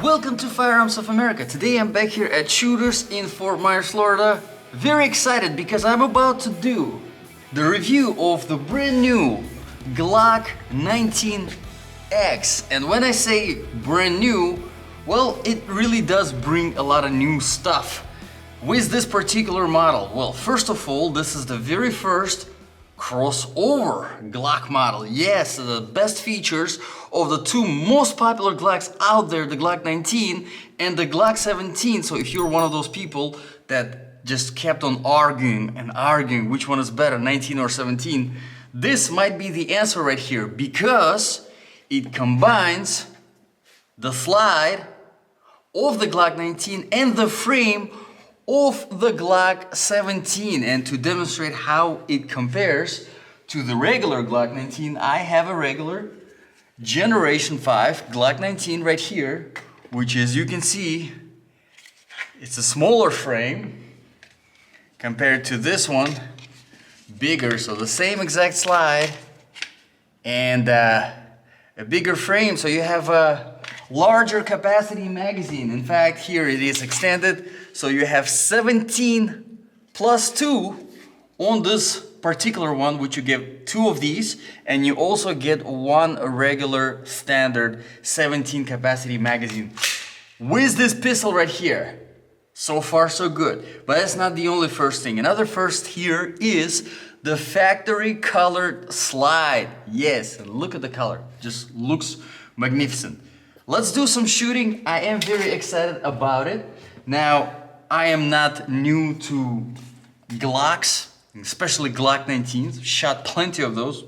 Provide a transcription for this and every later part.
Welcome to Firearms of America. Today I'm back here at Shooters in Fort Myers, Florida. Very excited because I'm about to do the review of the brand new Glock 19X. And when I say brand new, well, it really does bring a lot of new stuff with this particular model. Well, first of all, this is the very first crossover Glock model. Yes, the best features of the two most popular Glocks out there, the Glock 19 and the Glock 17. So if you're one of those people that just kept on arguing which one is better, 19 or 17, this might be the answer right here, because it combines the slide of the Glock 19 and the frame of the Glock 17. And to demonstrate how it compares to the regular Glock 19, I have a regular Generation 5 Glock 19 right here, which, as you can see, it's a smaller frame compared to this one, bigger. So the same exact slide and a bigger frame, so you have a larger capacity magazine. In fact, here it is extended, so you have 17 plus 2 on this particular one, which you get 2 of these, and you also get one regular standard 17 capacity magazine with this pistol right here. So far so good, but that's not the only first thing. Another first here is the factory colored slide. Yes, look at the color, just looks magnificent. Let's do some shooting. I am very excited about it. Now, I am not new to Glocks, especially Glock 19s. Shot plenty of those,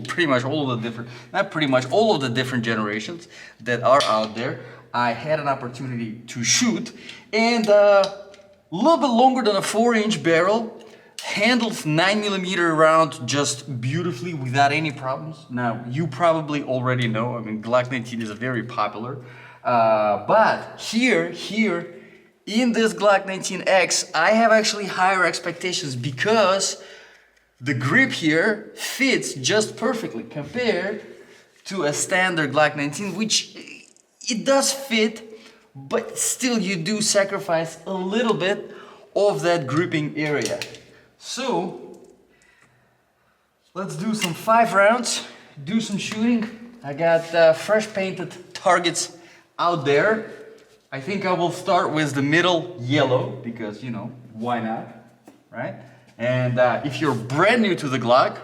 pretty much all of the different, not pretty much, all of the different generations that are out there. I had an opportunity to shoot, and a little bit longer than a 4-inch barrel, handles 9mm round just beautifully without any problems. Now, you probably already know, I mean, Glock 19 is very popular, but here in this Glock 19X, I have actually higher expectations because the grip here fits just perfectly compared to a standard Glock 19, which it does fit, but still you do sacrifice a little bit of that gripping area. So let's do some 5 rounds, do some shooting. I got fresh painted targets out there. I think I will start with the middle yellow because, you know, why not, right? And if you're brand new to the Glock,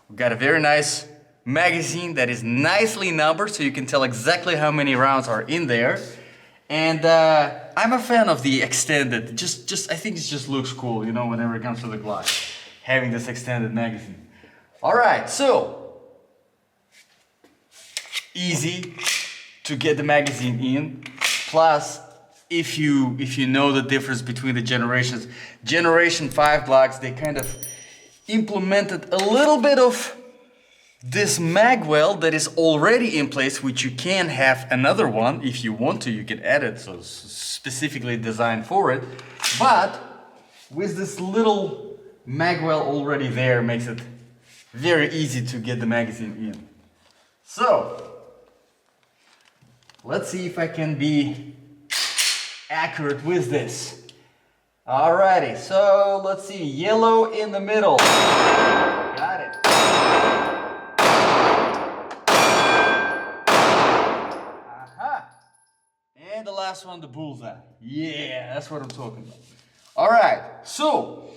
we've got a very nice magazine that is nicely numbered, so you can tell exactly how many rounds are in there. And I'm a fan of the extended, I think it just looks cool, you know, whenever it comes to the Glock, having this extended magazine. All right, so easy to get the magazine in. Plus, if you know the difference between the generations, Generation 5 Glocks, they kind of implemented a little bit of this mag well that is already in place, which you can have another one if you want to. You can add it, so it's specifically designed for it. But with this little mag well already there, makes it very easy to get the magazine in. So let's see if I can be accurate with this. Alrighty, so let's see, yellow in the middle. Got it. And the last one, the bullseye. Yeah, that's what I'm talking about. All right, so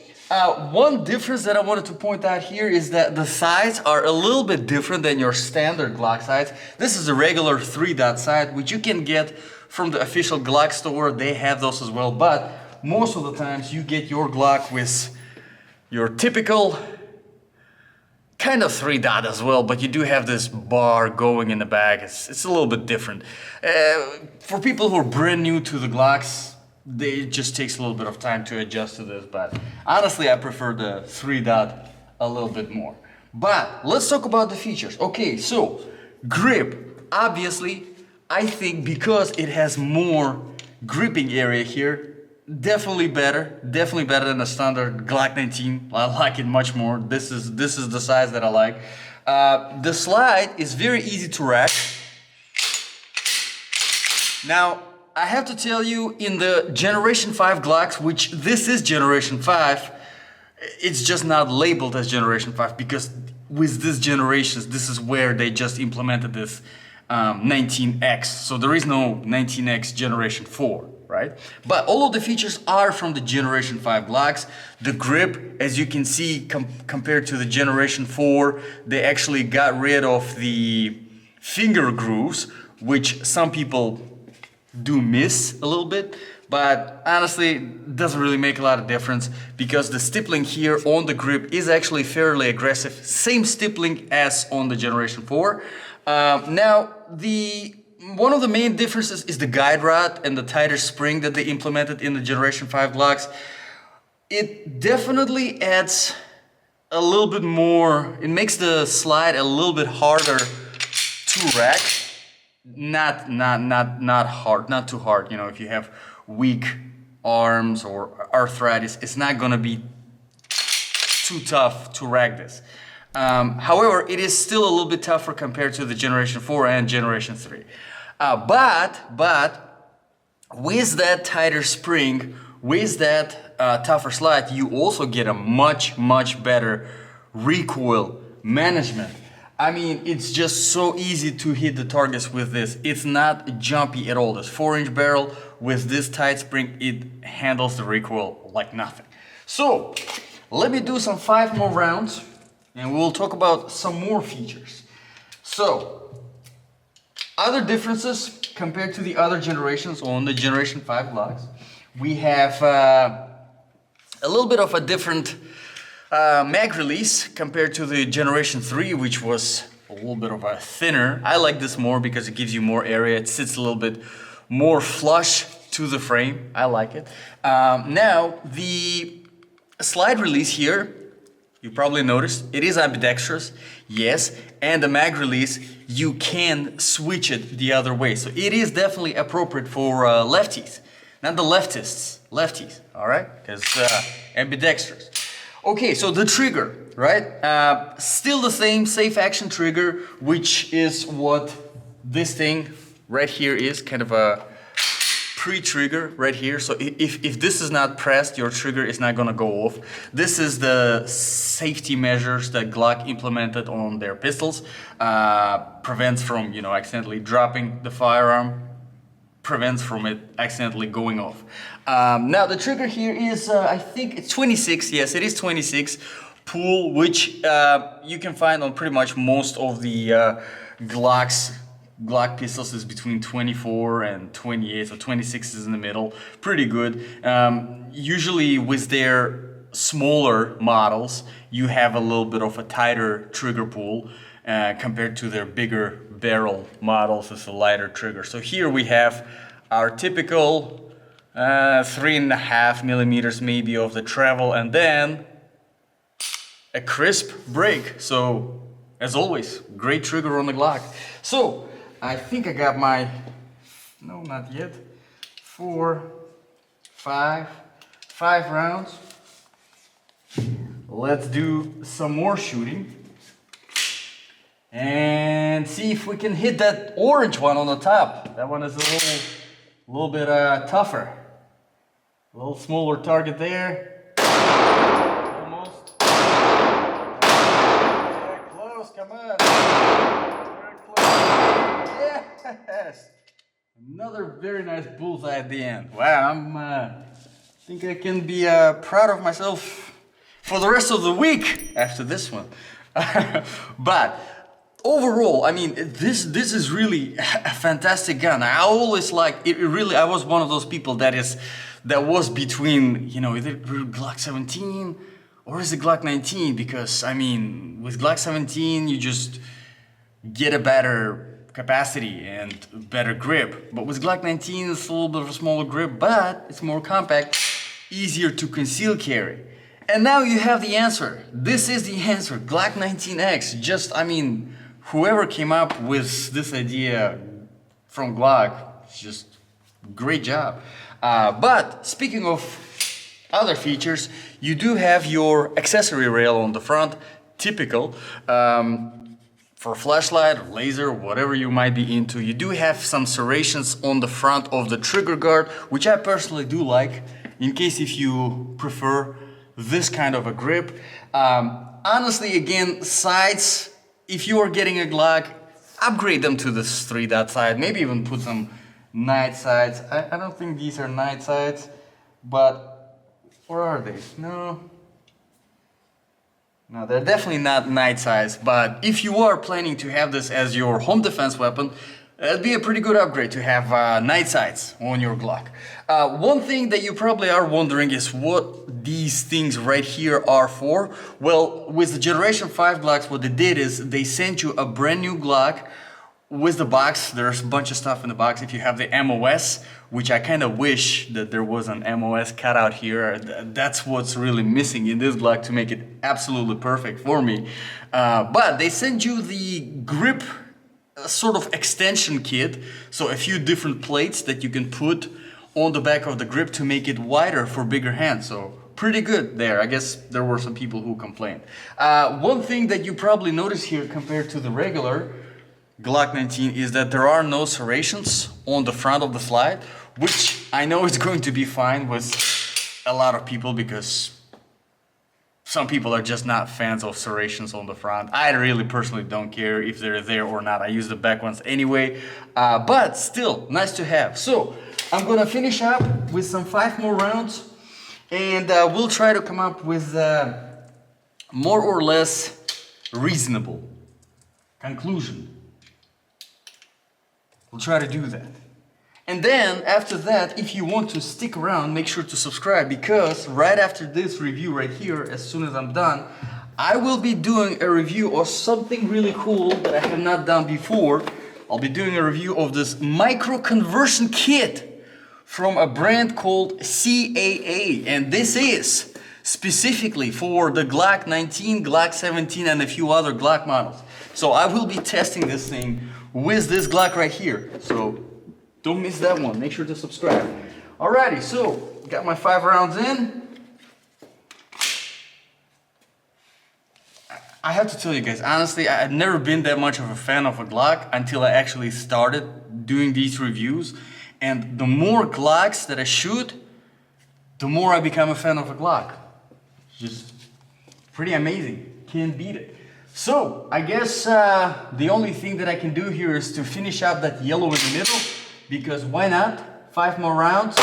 one difference that I wanted to point out here is that the sights are a little bit different than your standard Glock sights. This is a regular 3-dot sight, which you can get from the official Glock store. They have those as well, but most of the times you get your Glock with your typical kind of 3-dot as well, but you do have this bar going in the back. It's a little bit different. For people who are brand new to the Glocks, it just takes a little bit of time to adjust to this, but honestly I prefer the 3-dot a little bit more. But let's talk about the features. Okay, so grip, obviously, I think because it has more gripping area here, definitely better than the standard Glock 19. I like it much more. This is the size that I like. The slide is very easy to rack. Now, I have to tell you, in the Generation 5 Glocks, which this is Generation 5, it's just not labeled as Generation 5 because with this generations, this is where they just implemented this 19X. So there is no 19X Generation 4, right? But all of the features are from the Generation 5 Glocks. The grip, as you can see, compared to the Generation 4, they actually got rid of the finger grooves, which some people do miss a little bit, but honestly it doesn't really make a lot of difference because the stippling here on the grip is actually fairly aggressive, same stippling as on the Generation 4. Now one of the main differences is the guide rod and the tighter spring that they implemented in the Generation 5 Glocks. It definitely adds a little bit more, it makes the slide a little bit harder to rack. Not hard, not too hard. You know, if you have weak arms or arthritis, it's not gonna be too tough to rack this. However, it is still a little bit tougher compared to the Generation 4 and Generation 3. But with that tighter spring, with that tougher slide, you also get a much better recoil management. I mean, it's just so easy to hit the targets with this. It's not jumpy at all. This 4-inch barrel with this tight spring, it handles the recoil like nothing. So, let me do some 5 more rounds and we'll talk about some more features. So, other differences compared to the other generations on the Generation 5 Glocks. We have a little bit of a different mag release compared to the Generation 3, which was a little bit of a thinner. I like this more because it gives you more area. It sits a little bit more flush to the frame. I like it. Now, the slide release here, you probably noticed, it is ambidextrous, yes, and the mag release, you can switch it the other way. So it is definitely appropriate for lefties, not the leftists, lefties, all right? Because ambidextrous. Okay, so the trigger, right? Still the same safe action trigger, which is what this thing right here is, kind of a pre-trigger right here. So if this is not pressed, your trigger is not gonna go off. This is the safety measures that Glock implemented on their pistols. Prevents from, you know, accidentally dropping the firearm, prevents from it accidentally going off. Now the trigger here is, I think it's 26, yes it is 26 pull, which you can find on pretty much most of the Glock pistols is between 24 and 28, so 26 is in the middle, pretty good. Usually with their smaller models, you have a little bit of a tighter trigger pull compared to their bigger barrel models. It's a lighter trigger. So here we have our typical 3.5 millimeters maybe of the travel, and then a crisp break. So as always, great trigger on the Glock. So I think I got my, no, not yet, 5 rounds. Let's do some more shooting and see if we can hit that orange one on the top. That one is a little bit tougher. A little smaller target there. Almost. Yeah, close, come on. Very close. Yes! Another very nice bullseye at the end. Wow, I think I can be proud of myself for the rest of the week after this one. But overall, I mean, this is really a fantastic gun. I always like it. Really, I was one of those people that was between, you know, either Glock 17 or is it Glock 19? Because I mean, with Glock 17, you just get a better capacity and better grip. But with Glock 19, it's a little bit of a smaller grip, but it's more compact, easier to conceal carry. And now you have the answer. This is the answer, Glock 19X. Just, I mean, whoever came up with this idea from Glock, just great job. But speaking of other features, you do have your accessory rail on the front, typical. for flashlight or laser, whatever you might be into. You do have some serrations on the front of the trigger guard, which I personally do like, in case if you prefer this kind of a grip. Honestly, again, sights, if you are getting a Glock, upgrade them to this 3-dot sight, maybe even put some night sights. I don't think these are night sights, but where are they? No, they're definitely not night sights, but if you are planning to have this as your home defense weapon, that'd be a pretty good upgrade to have night sights on your Glock. One thing that you probably are wondering is what these things right here are for. Well, with the Generation 5 Glocks, what they did is they sent you a brand new Glock with the box. There's a bunch of stuff in the box. If you have the MOS, which I kind of wish that there was an MOS cut out here. That's what's really missing in this Glock to make it absolutely perfect for me. But they send you the grip sort of extension kit, so a few different plates that you can put on the back of the grip to make it wider for bigger hands. So pretty good there. I guess there were some people who complained. One thing that you probably notice here compared to the regular Glock 19 is that there are no serrations on the front of the slide, which I know is going to be fine with a lot of people because some people are just not fans of serrations on the front. I really personally don't care if they're there or not. I use the back ones anyway, but still nice to have. So I'm gonna finish up with some 5 more rounds, and we'll try to come up with more or less reasonable conclusion. We'll try to do that. And then after that, if you want to stick around, make sure to subscribe, because right after this review right here, as soon as I'm done, I will be doing a review of something really cool that I have not done before. I'll be doing a review of this micro conversion kit from a brand called CAA, and this is specifically for the Glock 19, Glock 17, and a few other Glock models. So I will be testing this thing with this Glock right here. So don't miss that one. Make sure to subscribe. Alrighty, so got my 5 rounds in. I have to tell you guys, honestly, I've never been that much of a fan of a Glock until I actually started doing these reviews. And the more Glocks that I shoot, the more I become a fan of a Glock. Just pretty amazing. Can't beat it. So I guess the only thing that I can do here is to finish up that yellow in the middle. Because why not? 5 more rounds. I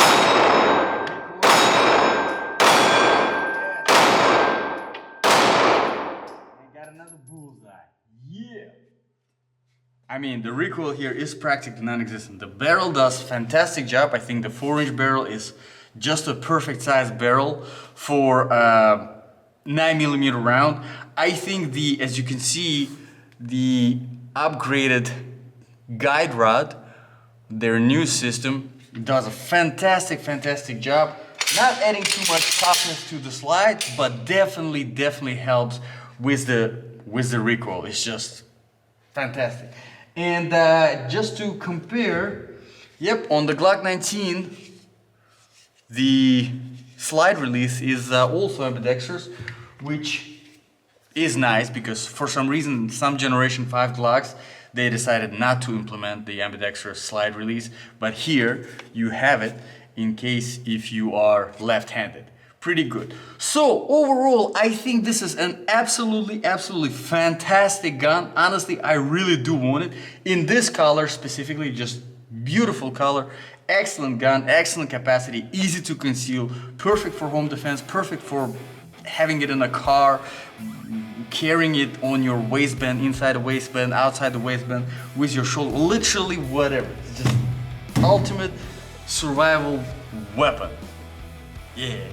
got another bullseye. Yeah! I mean, the recoil here is practically non-existent. The barrel does fantastic job. I think the 4-inch barrel is just a perfect size barrel for 9mm round. I think as you can see, the upgraded guide rod, their new system, does a fantastic job. Not adding too much toughness to the slide, but definitely helps with the recoil. It's just fantastic. And just to compare, yep, on the Glock 19, the slide release is also ambidextrous, which is nice because for some reason some Generation 5 Glocks, they decided not to implement the ambidextrous slide release, but here you have it in case if you are left-handed. Pretty good. So overall, I think this is an absolutely fantastic gun. Honestly, I really do want it in this color specifically. Just beautiful color, excellent gun, excellent capacity, easy to conceal, perfect for home defense, perfect for having it in a car, carrying it on your waistband, inside the waistband, outside the waistband, with your shoulder, literally whatever. It's just ultimate survival weapon. Yeah.